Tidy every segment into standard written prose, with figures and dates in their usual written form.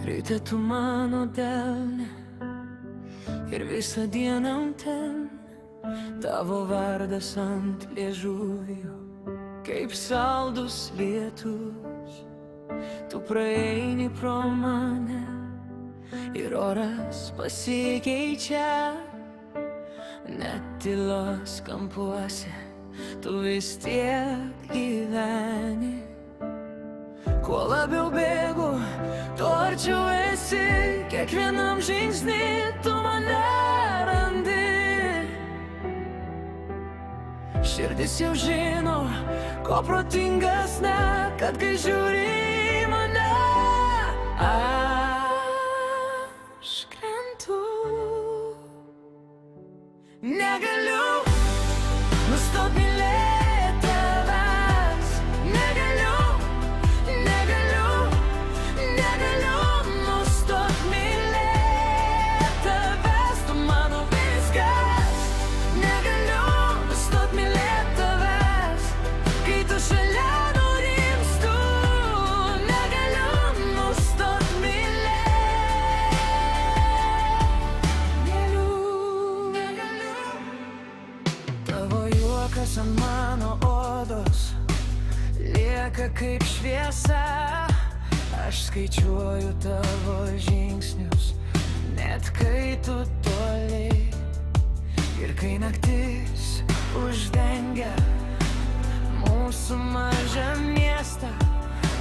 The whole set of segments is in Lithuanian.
Ryte tu mano delne ir visą dieną ten, tavo vardas ant liežuvio, kaip saldus lietus. Tu praeini pro mane ir oras pasikeičia, net tylos kampuose tu vis tiek gyveni. Kuo labiau bėgu, tuo arčiau esi, kiekvienam žingsnį tu mane randi. Širdis jau žino, ko protingas ne, kad kai žiūri į mane, aš krentu. Negaliu nustot mylėt tavęs, negaliu nustot mylėt tavęs, tu mano viskas. Negaliu nustot mylėt tavęs, kai tu šalia nurimstu. Negaliu nustot mylėt. Negaliu. Tavo juokas ant mano odos lieka kaip šviesa. Aš skaičiuoju tavo žingsnius, net kai tu toli. Ir kai naktis uždengia mūsų mažą miestą,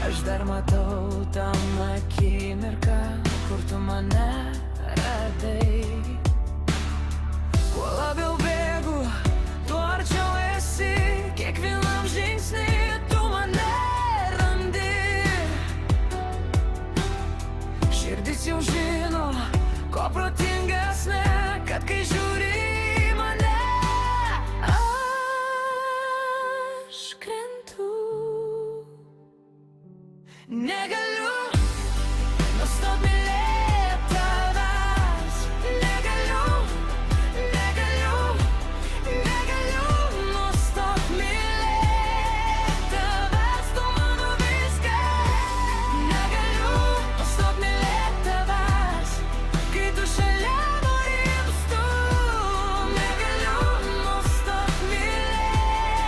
aš dar matau tą akimirką, kur tu mane radai. Kuo labiau bėgu, tuo arčiau esi, kiekvienam žingsnį tu mane randi. Širdis jau žino, ko protingas ne, kad kai žiūri į mane, aš krentu. Negaliu nustot mylėt tavęs, negaliu nustot mylėt tavęs, tu mano viskas. Negaliu nustot mylėt tavęs, kai tu šalia nurimstu. Negaliu nustot mylėt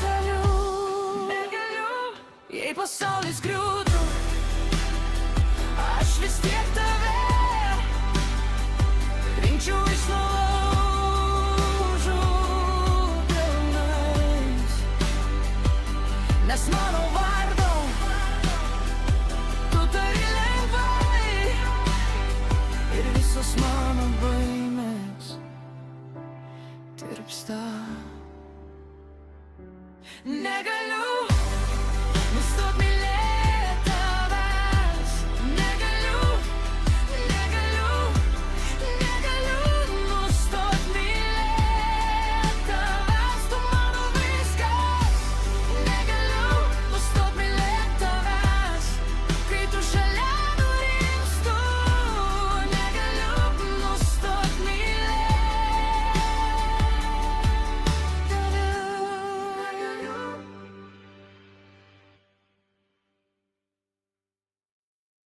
toliau. Negaliu, jei pasaulis griūtų, aš vis tiek